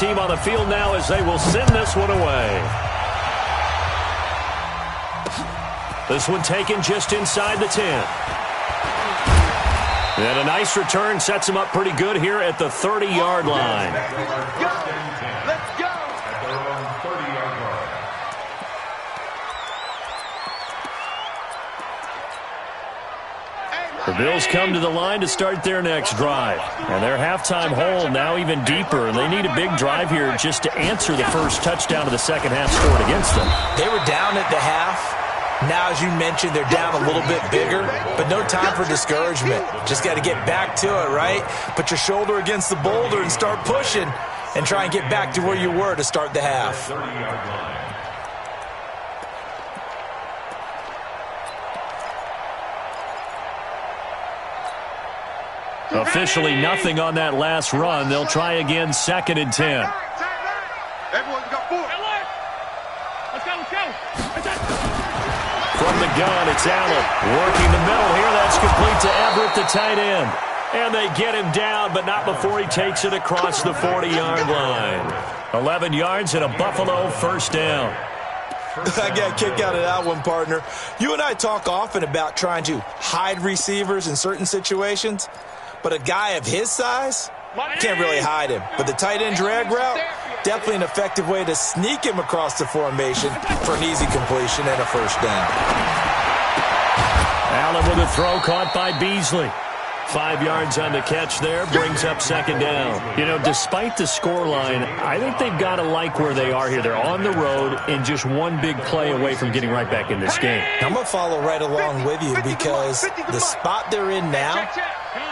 Team on the field now as they will send this one away. This one taken just inside the 10. And a nice return sets him up pretty good here at the 30-yard line. Let's go. The Bills come to the line to start their next drive. And their halftime hole now even deeper. And they need a big drive here just to answer the first touchdown of the second half scored against them. They were down at the half. Now, as you mentioned, they're down a little bit bigger, but no time for discouragement. Just got to get back to it, right? Put your shoulder against the boulder and start pushing and try and get back to where you were to start the half. Officially nothing on that last run. They'll try again, 2nd and 10. Everyone's got 4. Let's go. From the gun, it's Allen. Working the middle here. That's complete to Everett, the tight end. And they get him down, but not before he takes it across the 40-yard line. 11 yards and a Buffalo first down. I got a kick out of that one, partner. You and I talk often about trying to hide receivers in certain situations, but a guy of his size can't really hide him. But the tight end drag route, definitely an effective way to sneak him across the formation for an easy completion and a first down. Allen with a throw caught by Beasley. 5 yards on the catch there, brings up 2nd down. You know, despite the scoreline, I think they've got to like where they are here. They're on the road and just one big play away from getting right back in this game. I'm going to follow right along with you because the spot they're in now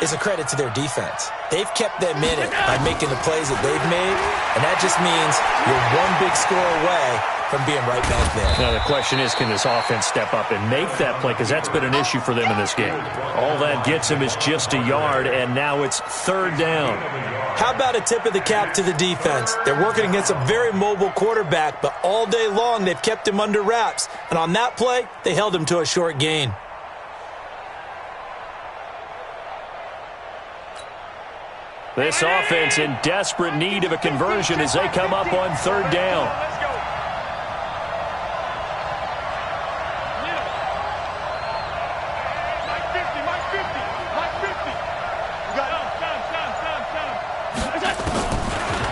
is a credit to their defense. They've kept them in it by making the plays that they've made, and that just means you're one big score away from being right back there. Now the question is, can this offense step up and make that play? Because that's been an issue for them in this game. All that gets them is just a yard, and now it's 3rd down. How about a tip of the cap to the defense? They're working against a very mobile quarterback, but all day long they've kept him under wraps. And on that play, they held him to a short gain. This offense in desperate need of a conversion as they come up on 3rd down.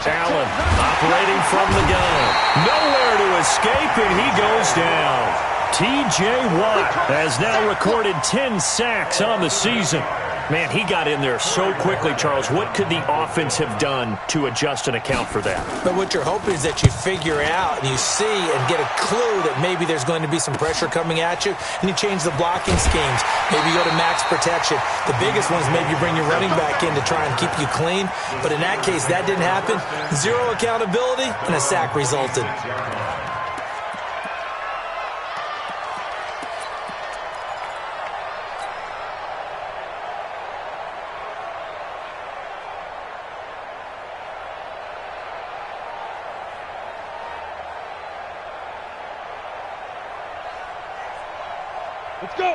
Allen operating from the gun. Nowhere to escape, and he goes down. T.J. Watt has now recorded 10 sacks on the season. Man, he got in there so quickly, Charles. What could the offense have done to adjust and account for that? But what you're hoping is that you figure out and you see and get a clue that maybe there's going to be some pressure coming at you, and you change the blocking schemes. Maybe you go to max protection. The biggest one is maybe you bring your running back in to try and keep you clean. But in that case, that didn't happen. Zero accountability, and a sack resulted.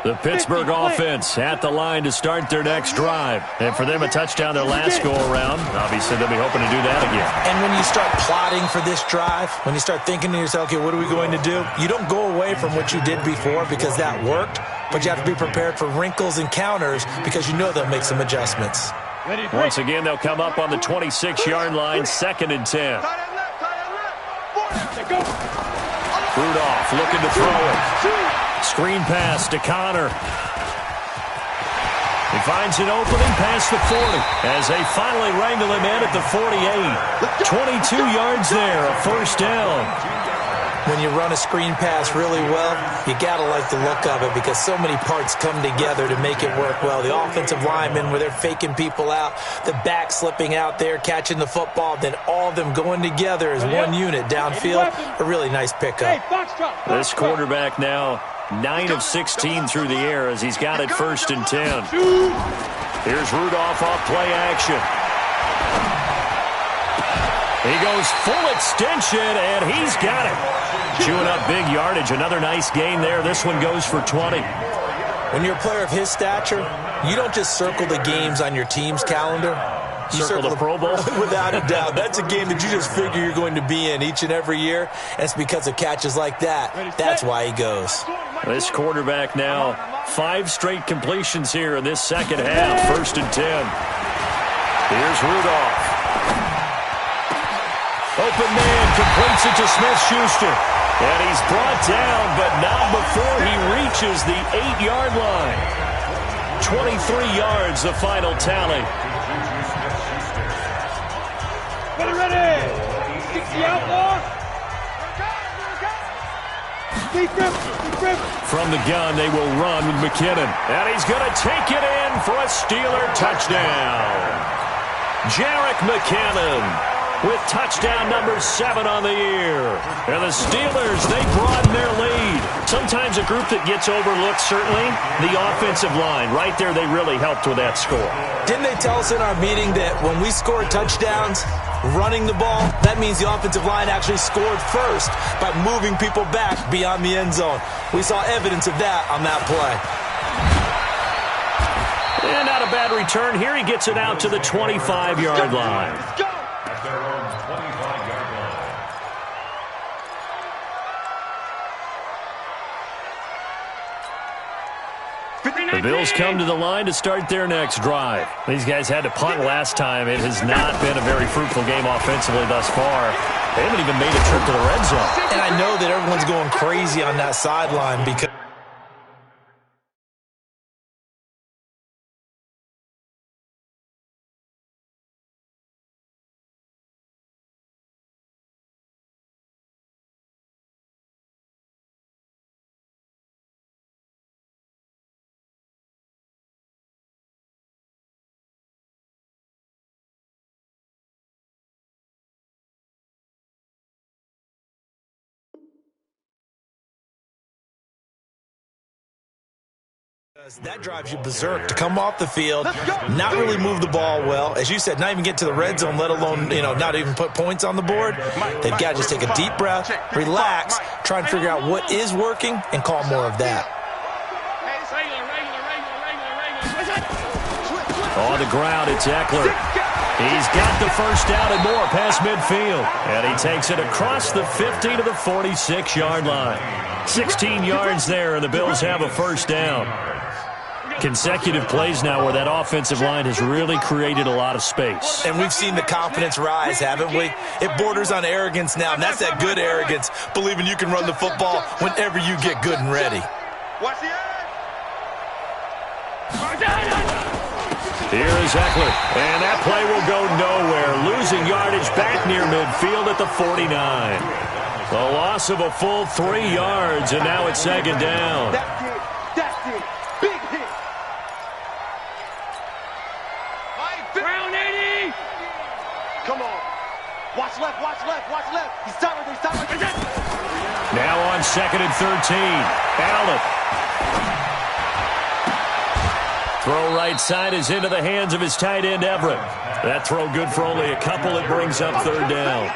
The Pittsburgh offense at the line to start their next drive. And for them, a touchdown their last go-around. Obviously, they'll be hoping to do that again. And when you start plotting for this drive, when you start thinking to yourself, okay, what are we going to do? You don't go away from what you did before because that worked, but you have to be prepared for wrinkles and counters because you know they'll make some adjustments. Once again, they'll come up on the 26-yard line, 2nd and 10. Rudolph looking to throw it. Screen pass to Connor. He finds an opening past the 40 as they finally wrangle him in at the 48. 22 yards there, a first down. When you run a screen pass really well, you got to like the look of it because so many parts come together to make it work well. The offensive linemen, where they're faking people out, the back slipping out there, catching the football, then all of them going together as one unit downfield. A really nice pickup. This quarterback now 9 of 16 through the air as he's got it 1st and 10. Here's Rudolph off play action. He goes full extension, and he's got it. Chewing up big yardage. Another nice gain there. This one goes for 20. When you're a player of his stature, you don't just circle the games on your team's calendar. Circle the Pro Bowl? Without a doubt. That's a game that you just figure you're going to be in each and every year, and it's because of catches like that. That's why he goes. This quarterback now, 5 straight completions here in this second half. 1st and 10. Here's Rudolph. Open man, completes it to Smith-Schuster. And he's brought down, but not before he reaches the 8-yard line. 23 yards, the final tally. Ready! 60 outlaw! From the gun, they will run with McKinnon. And he's going to take it in for a Steeler touchdown. Jerick McKinnon with touchdown number 7 on the year. And the Steelers, they broaden their lead. Sometimes a group that gets overlooked, certainly, the offensive line. Right there, they really helped with that score. Didn't they tell us in our meeting that when we score touchdowns, running the ball, that means the offensive line actually scored first by moving people back beyond the end zone. We saw evidence of that on that play. And not a bad return. Here he gets it out to the 25-yard line. The Bills come to the line to start their next drive. These guys had to punt last time. It has not been a very fruitful game offensively thus far. They haven't even made a trip to the red zone. And I know that everyone's going crazy on that sideline because that drives you berserk to come off the field, not really move the ball well. As you said, not even get to the red zone, let alone, not even put points on the board. They've got to just take a deep breath, relax, try and figure out what is working, and call more of that. On the ground, it's Eckler. He's got the first down and more past midfield. And he takes it across the 50 to the 46-yard line. 16 yards there, and the Bills have a first down. Consecutive plays now where that offensive line has really created a lot of space. And we've seen the confidence rise, haven't we? It borders on arrogance now, and that's that good arrogance, believing you can run the football whenever you get good and ready. Here is Eckler, and that play will go nowhere, losing yardage back near midfield at the 49. The loss of a full 3 yards, and now it's second down. That's it. Big hit. Round 80. Come on. Watch left. He's tired. Now on 2nd and 13. Allen. Throw right side is into the hands of his tight end, Everett. That throw good for only a couple. It brings up 3rd down.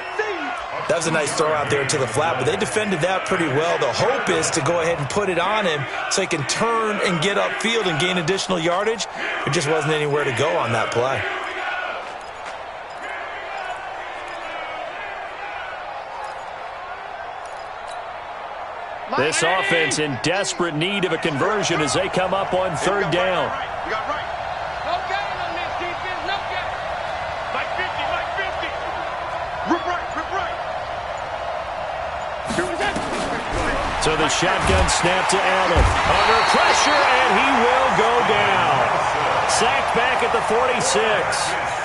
That was a nice throw out there to the flat, but they defended that pretty well. The hope is to go ahead and put it on him so he can turn and get upfield and gain additional yardage. There just wasn't anywhere to go on that play. This offense in desperate need of a conversion as they come up on 3rd down. You got right. No game on this defense. No game. Like 50. Rip right. So the shotgun snap to Allen. Under pressure, and he will go down. Sacked back at the 46.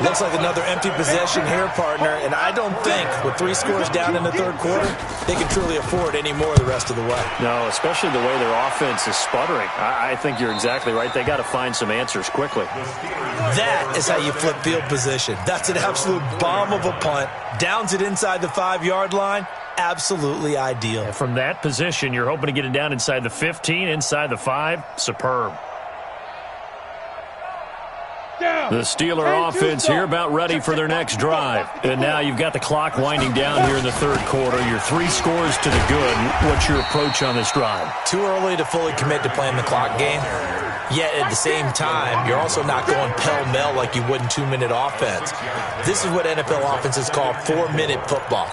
Looks like another empty possession here, partner, and I don't think with 3 scores down in the 3rd quarter, they can truly afford any more the rest of the way. No, especially the way their offense is sputtering. I think you're exactly right. They got to find some answers quickly. That is how you flip field position. That's an absolute bomb of a punt. Downs it inside the 5-yard line. Absolutely ideal. And from that position, you're hoping to get it down inside the 15, inside the 5. Superb. The Steeler offense here about ready for their next drive. And now you've got the clock winding down here in the 3rd quarter. You're 3 scores to the good. What's your approach on this drive? Too early to fully commit to playing the clock game. Yet at the same time, you're also not going pell-mell like you would in 2-minute offense. This is what NFL offenses call 4-minute football.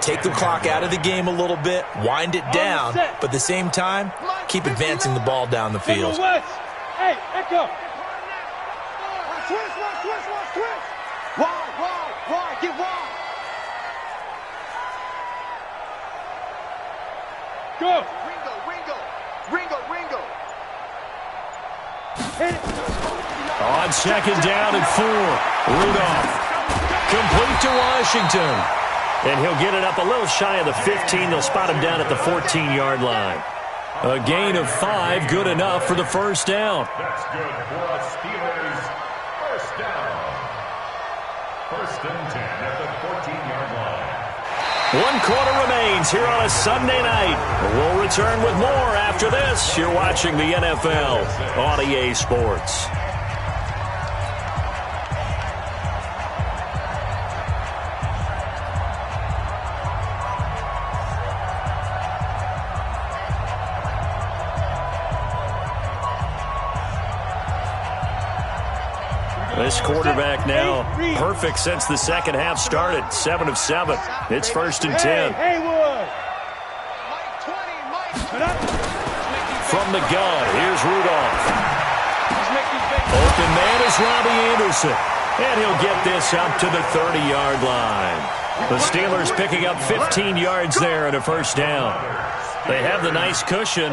Take the clock out of the game a little bit, wind it down, but at the same time, keep advancing the ball down the field. Hey, echo. Twist. Wide, get wide. Go. Ringo. Hit it. On second down and 4. Rudolph. Complete to Washington. And he'll get it up a little shy of the 15. They'll spot him down at the 14-yard line. A gain of 5, good enough for the first down. That's good for a Steelers first down. First and 10 at the 14-yard line. 1 quarter remains here on a Sunday night. We'll return with more after this. You're watching the NFL on EA Sports. This quarterback now perfect since the second half started. 7 of 7. It's first and 10. From the gun, here's Rudolph. Open man is Robbie Anderson. And he'll get this up to the 30-yard line. The Steelers picking up 15 yards there and a first down. They have the nice cushion.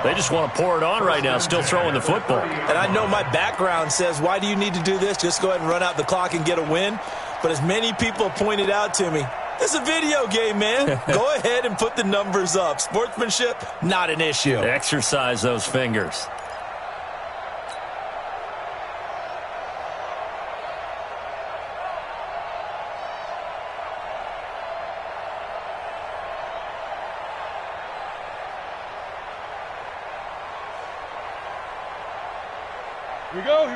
They just want to pour it on right now, still throwing the football. And I know my background says, why do you need to do this? Just go ahead and run out the clock and get a win. But as many people pointed out to me, it's a video game, man. Go ahead and put the numbers up. Sportsmanship, not an issue. Exercise those fingers.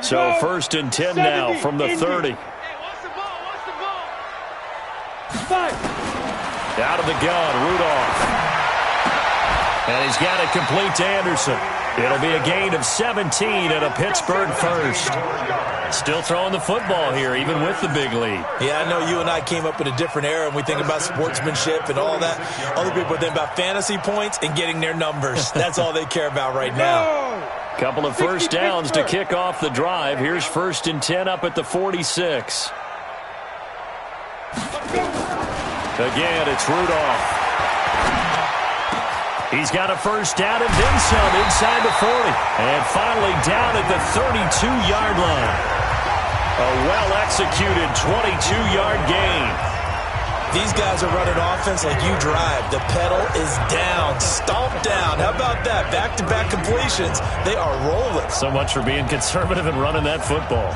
So first and 10 now from the 30. Hey, watch the ball. Out of the gun, Rudolph. And he's got it complete to Anderson. It'll be a gain of 17 and a Pittsburgh first. Still throwing the football here, even with the big lead. Yeah, I know you and I came up in a different era, and we think about sportsmanship and all that. Other people think about fantasy points and getting their numbers. That's all they care about right now. Couple of first downs to kick off the drive. Here's first and 10 up at the 46. Again, it's Rudolph. He's got a first down and then some inside the 40. And finally down at the 32-yard line. A well-executed 22-yard gain. These guys are running offense like you drive. The pedal is down, stomped down. How about that? Back-to-back completions. They are rolling. So much for being conservative and running that football.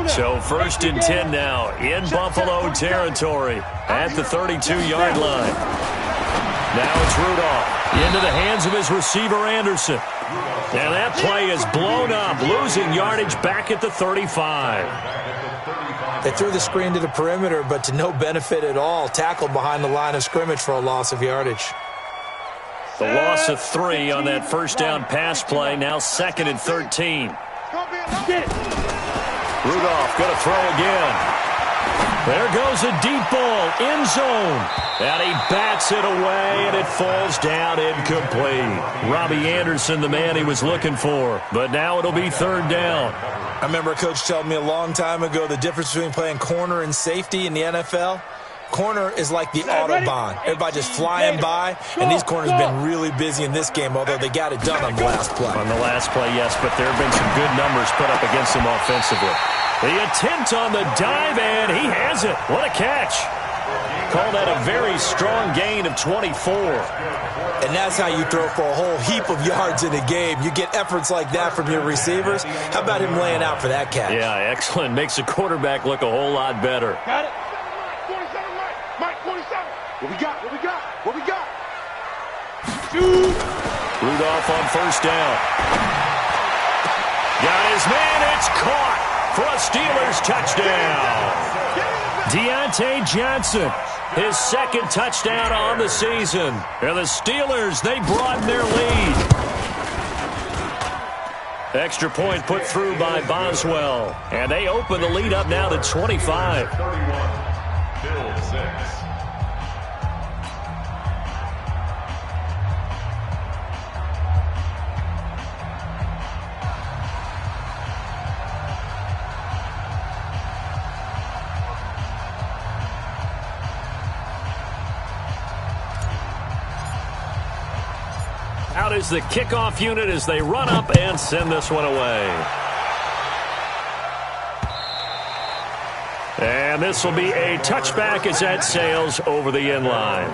So first and 10 now in Buffalo territory at the 32-yard line. Now it's Rudolph into the hands of his receiver, Anderson. And that play is blown up, losing yardage back at the 35. They threw the screen to the perimeter, but to no benefit at all. Tackled behind the line of scrimmage for a loss of yardage. The loss of 3 on that first down pass play, now second and 13. Rudolph going to throw again. There goes a deep ball, end zone. And he bats it away, and it falls down incomplete. Robbie Anderson, the man he was looking for. But now it'll be third down. I remember a coach telling me a long time ago the difference between playing corner and safety in the NFL. Corner is like the Autobahn. Everybody just flying by, and these corners have been really busy in this game, although they got it done on the last play. On the last play, yes, but there have been some good numbers put up against them offensively. The attempt on the dive, and he has it. What a catch. Call that a very strong gain of 24. And that's how you throw for a whole heap of yards in a game. You get efforts like that from your receivers. How about him laying out for that catch? Yeah, excellent. Makes the quarterback look a whole lot better. Got it. 47, Mike, 47. What we got? Shoot. Rudolph on first down. Got his man. It's caught for a Steelers touchdown. Deontay Johnson his second touchdown on the season. And the Steelers, they broaden their lead. Extra point put through by Boswell. And they open the lead up now to 25. 31, Bill 6. Out is the kickoff unit as they run up and send this one away. And this will be a touchback as that sails over the end line.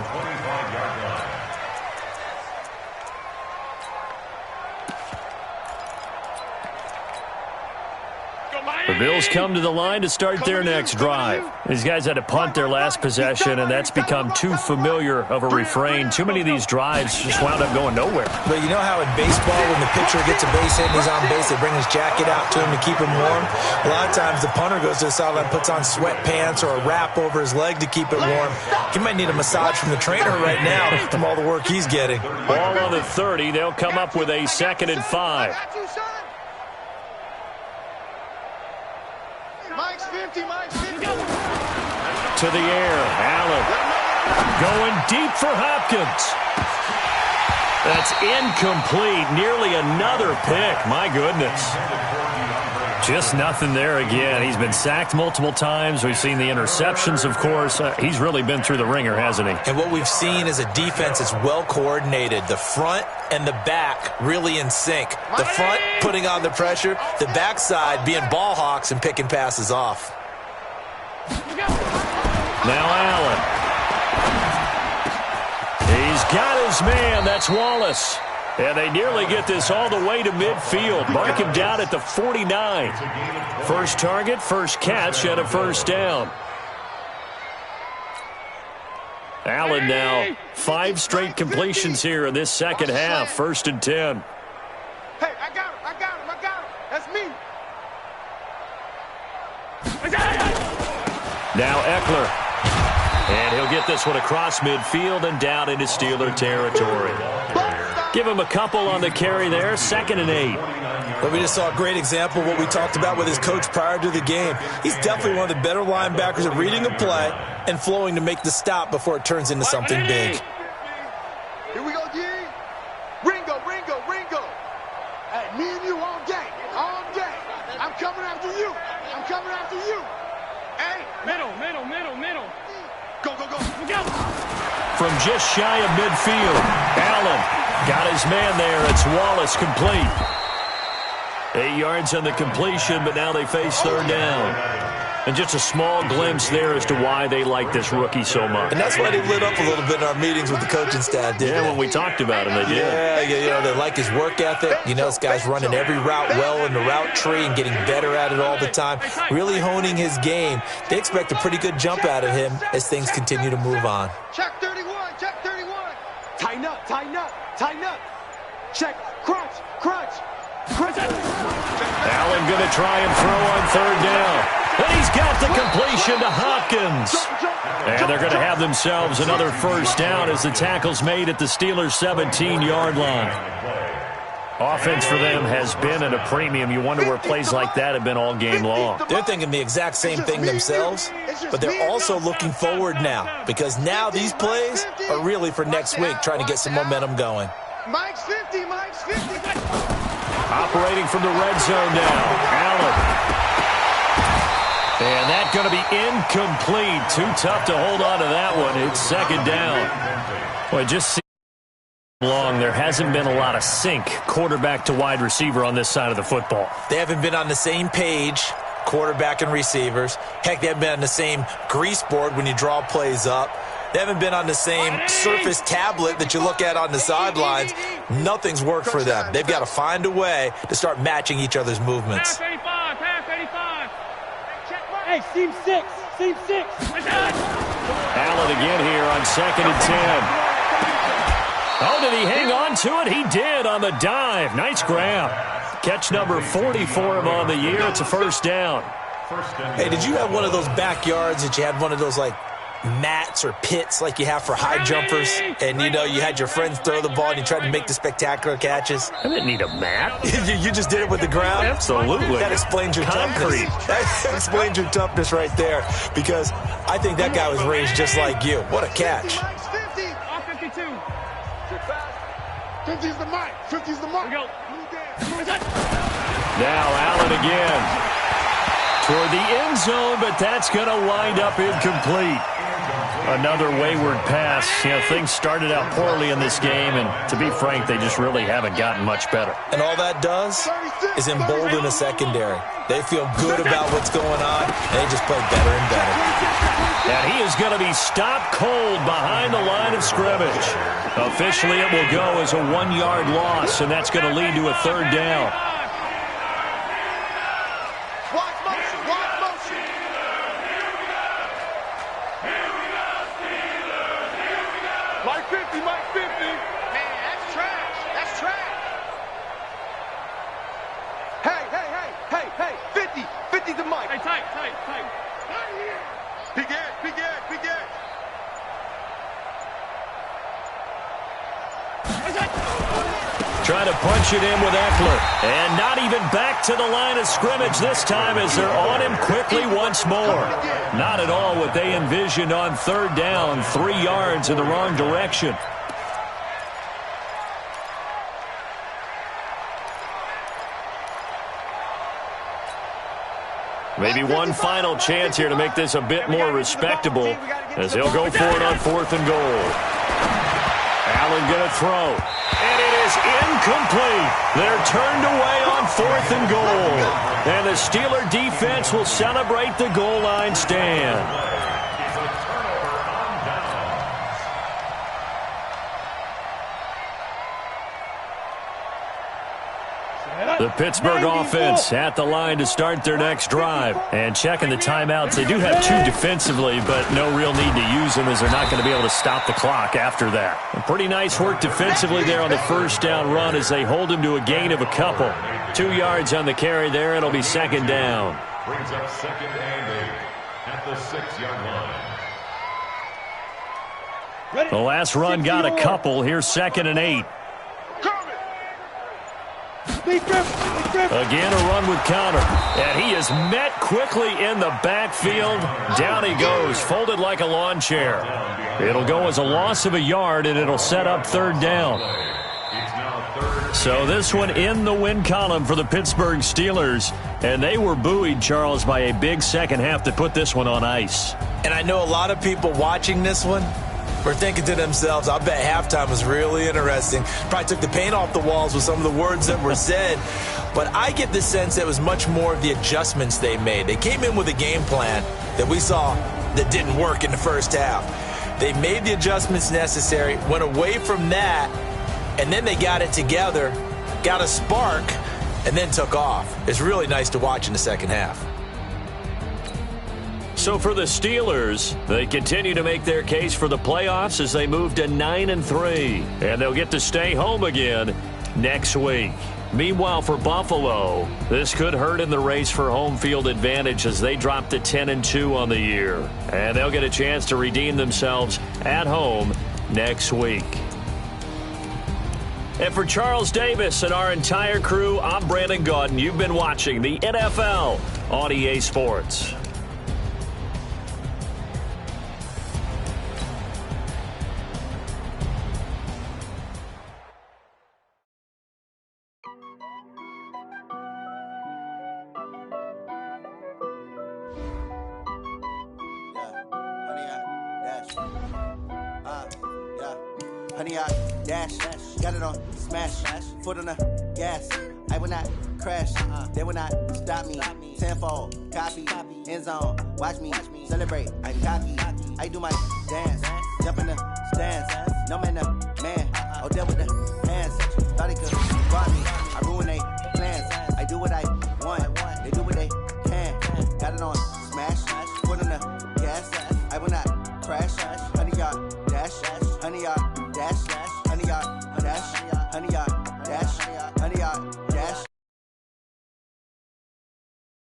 The Bills come to the line to start their next drive. These guys had to punt their last possession, and that's become too familiar of a refrain. Too many of these drives just wound up going nowhere. But you know how in baseball, when the pitcher gets a base hit and he's on base, they bring his jacket out to him to keep him warm? A lot of times the punter goes to the sideline, puts on sweatpants or a wrap over his leg to keep it warm. He might need a massage from the trainer right now from all the work he's getting. Ball on the 30. They'll come up with a 2nd and 5. Mike's 50, Mike's 50. To the air, Allen going deep for Hopkins. That's incomplete. Nearly another pick. My goodness. Just nothing there again. He's been sacked multiple times. We've seen the interceptions, of course. He's really been through the ringer, hasn't he? And what we've seen is a defense that's well coordinated. The front and the back really in sync. The front putting on the pressure, the backside being ball hawks and picking passes off. Now Allen. He's got his man. That's Wallace. And they nearly get this all the way to midfield. Mark him down at the 49. First target, first catch, and a first down. Allen now 5 straight completions here in this second half. 1st and 10. Hey, I got him. That's me. Now Eckler. And he'll get this one across midfield and down into Steeler territory. Give him a couple on the carry there. 2nd and 8. But we just saw a great example of what we talked about with his coach prior to the game. He's definitely one of the better linebackers at reading a play and flowing to make the stop before it turns into something big. Here we go, G. Ringo. Hey, me and you all day. I'm coming after you. Hey, middle. Go. From just shy of midfield, Allen got his man there. It's Wallace complete. 8 yards on the completion, but now they face 3rd down. And just a small glimpse there as to why they like this rookie so much. And that's why they lit up a little bit in our meetings with the coaching staff, didn't they? When we talked about him, they did. Yeah, they like his work ethic. You know, this guy's running every route well in the route tree and getting better at it all the time, really honing his game. They expect a pretty good jump out of him as things continue to move on. Check 31. Tighten up. Check, crunch. Allen going to try and throw on 3rd down. And he's got the completion to Hopkins. And they're going to have themselves another first down as the tackle's made at the Steelers' 17-yard line. Offense for them has been at a premium. You wonder where plays like that have been all game long. They're thinking the exact same thing themselves, but they're also looking forward now because now these plays are really for next week, trying to get some momentum going. Mike's 50. Operating from the red zone now, Allen. And that's going to be incomplete. Too tough to hold on to that one. It's 2nd down. Well, just see long, there hasn't been a lot of sync quarterback to wide receiver on this side of the football. They haven't been on the same page, quarterback and receivers. Heck, they haven't been on the same grease board when you draw plays up. They haven't been on the same Surface tablet that you look at on the sidelines. Nothing's worked for them. They've got to find a way to start matching each other's movements. Pass 85. Hey, seam 6. Allen again here on 2nd and 10. Oh, did he hang on to it? He did on the dive. Nice grab. Catch number 40 for him on the year. It's a first down. Hey, did you have one of those backyards that you had one of those, like, mats or pits like you have for high jumpers, and, you know, you had your friends throw the ball and you tried to make the spectacular catches? I didn't need a mat. You just did it with the ground? Absolutely. That explains your Concrete. toughness. That explains your toughness right there, because I think that guy was raised just like you. What a catch. 50. 52. 50's the mic. 50's the mic. Go. Now Allen again. Toward the end zone, but that's going to wind up incomplete. Another wayward pass. You know, things started out poorly in this game, and to be frank, they just really haven't gotten much better. And all that does is embolden a secondary. They feel good about what's going on, and they just play better and better. And he is going to be stopped cold behind the line of scrimmage. Officially, it will go as a 1-yard loss, and that's going to lead to a 3rd down. Mike 50, Mike 50. Man, that's trash. That's trash. Hey. 50. 50's the mic. Hey, tight. Big edge. Trying to punch it in with Eckler. And not even back to the line of scrimmage this time as they're on him quickly once more. Not at all what they envisioned on 3rd down. 3 yards in the wrong direction. Maybe one final chance here to make this a bit more respectable as they'll go for it on 4th and goal. Allen going to throw. And it is incomplete. They're turned away on 4th and goal. And the Steeler defense will celebrate the goal line stand. The Pittsburgh offense at the line to start their next drive. And checking the timeouts, they do have 2 defensively, but no real need to use them as they're not going to be able to stop the clock after that. And pretty nice work defensively there on the 1st down run as they hold him to a gain of a couple. 2 yards on the carry there. It'll be 2nd down. Brings up 2nd and 8 at the 6-yard line. The last run got a couple. Here's 2nd and 8. Again, a run with counter. And he is met quickly in the backfield. Down he goes, folded like a lawn chair. It'll go as a loss of a yard, and it'll set up 3rd down. So this one in the win column for the Pittsburgh Steelers. And they were buoyed, Charles, by a big second half that put this one on ice. And I know a lot of people watching this one were thinking to themselves, I bet halftime was really interesting. Probably took the paint off the walls with some of the words that were said. But I get the sense that it was much more of the adjustments they made. They came in with a game plan that we saw that didn't work in the first half. They made the adjustments necessary, went away from that, and then they got it together, got a spark, and then took off. It's really nice to watch in the second half. So for the Steelers, they continue to make their case for the playoffs as they move to 9-3. And they'll get to stay home again next week. Meanwhile, for Buffalo, this could hurt in the race for home field advantage as they drop to 10-2 on the year. And they'll get a chance to redeem themselves at home next week. And for Charles Davis and our entire crew, I'm Brandon Gaudin. You've been watching the NFL on EA Sports. Honey, I dash, got it on smash, foot on the gas. I will not crash, they will not stop me. Tenfold, copy, end zone, watch me celebrate. I'm cocky, I do my dance, jump in the stands, no man up